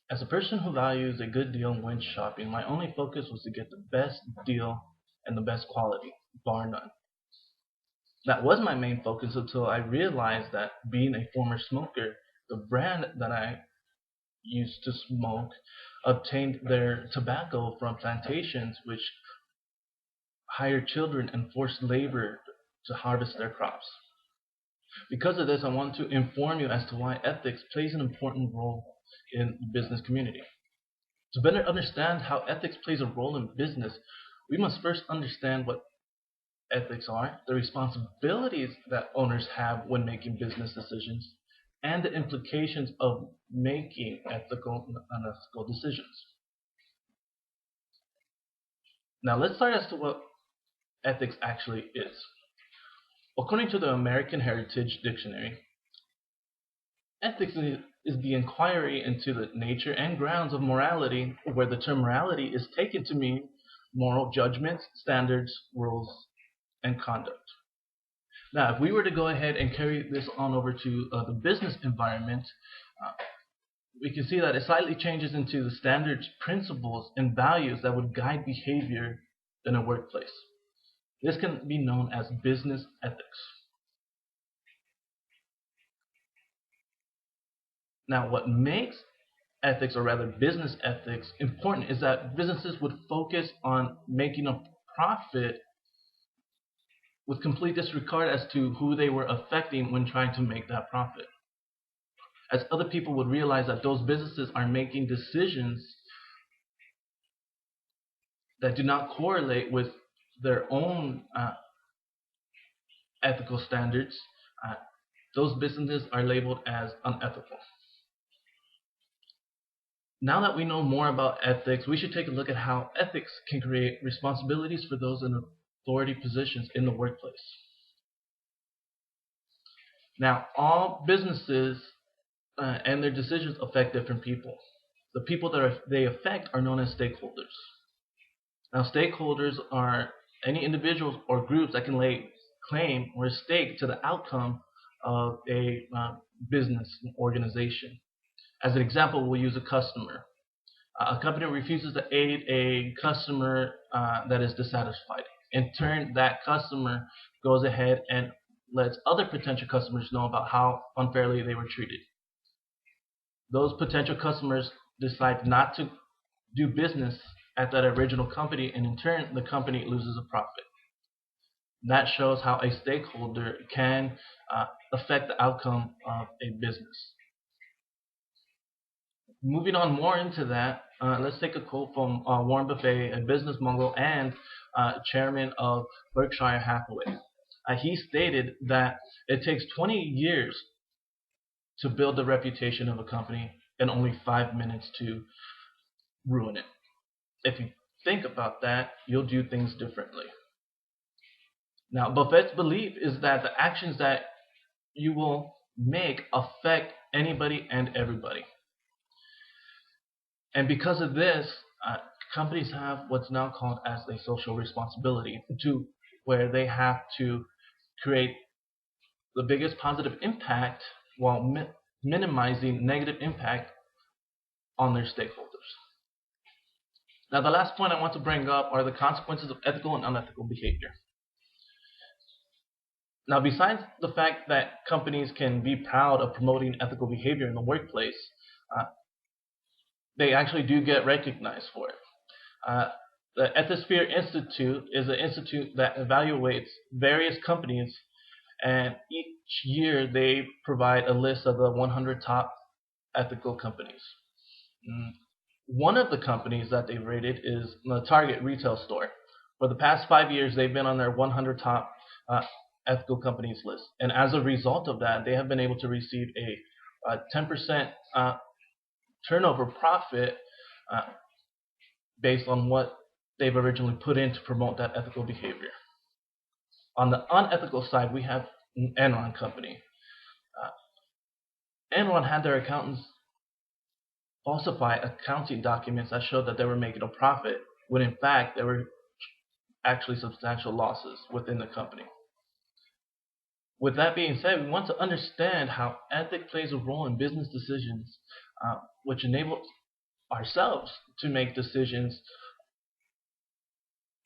As a person who values a good deal when shopping, my only focus was to get the best deal and the best quality, bar none. That was my main focus until I realized that being a former smoker, the brand that I used to smoke obtained their tobacco from plantations which hired children and forced labor to harvest their crops. Because of this, I want to inform you as to why ethics plays an important role in the business community. To better understand how ethics plays a role in business, we must first understand what ethics are, the responsibilities that owners have when making business decisions, and the implications of making ethical and unethical decisions. Now, let's start as to what ethics actually is. According to the American Heritage Dictionary, ethics is the inquiry into the nature and grounds of morality, where the term morality is taken to mean moral judgments, standards, rules, and conduct. Now, if we were to go ahead and carry this on over to the business environment, uh, we can see that it slightly changes into the standards, principles, and values that would guide behavior in a workplace. This can be known as business ethics. Now, what makes ethics, or rather business ethics, important is that businesses would focus on making a profit with complete disregard as to who they were affecting when trying to make that profit. As other people would realize that those businesses are making decisions that do not correlate with their own ethical standards, uh, those businesses are labeled as unethical. Now that we know more about ethics, we should take a look at how ethics can create responsibilities for those in authority positions in the workplace. Now, all businesses and their decisions affect different people. The people that they affect are known as stakeholders. Now, stakeholders are any individuals or groups that can lay claim or stake to the outcome of a business organization. As an example, we'll use a customer. A company refuses to aid a customer that is dissatisfied. In turn, that customer goes ahead and lets other potential customers know about how unfairly they were treated. Those potential customers decide not to do business at that original company, and in turn, the company loses a profit. That shows how a stakeholder can affect the outcome of a business. Moving on more into that, let's take a quote from Warren Buffett, a business mogul and chairman of Berkshire Hathaway. He stated that it takes 20 years to build the reputation of a company and only 5 minutes to ruin it. If you think about that, you'll do things differently. Now, Buffett's belief is that the actions that you will make affect anybody and everybody. And because of this, companies have what's now called as a social responsibility, to where they have to create the biggest positive impact while minimizing negative impact on their stakeholders. Now, the last point I want to bring up are the consequences of ethical and unethical behavior. Now, besides the fact that companies can be proud of promoting ethical behavior in the workplace, uh, they actually do get recognized for it. Uh, the Ethisphere Institute is an institute that evaluates various companies, and each year they provide a list of the 100 top ethical companies. Mm, One of the companies that they've rated is the Target retail store. For the past 5 years, they've been on their 100 top uh, ethical companies list, and as a result of that, they have been able to receive a 10% turnover profit uh, based on what they've originally put in to promote that ethical behavior. On the unethical side, we have Enron company. Uh, Enron had their accountants falsify accounting documents that showed that they were making a profit, when in fact there were actually substantial losses within the company. With that being said, we want to understand how ethics plays a role in business decisions, which enables ourselves to make decisions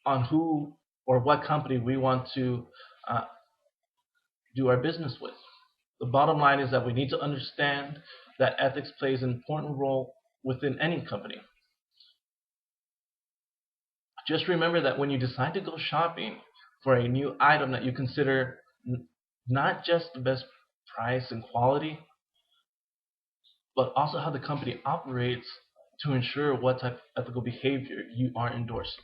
on who or what company we want to uh, do our business with. The bottom line is that we need to understand that ethics plays an important role within any company. Just remember that when you decide to go shopping for a new item that you consider not just the best price and quality, but also how the company operates to ensure what type of ethical behavior you are endorsing.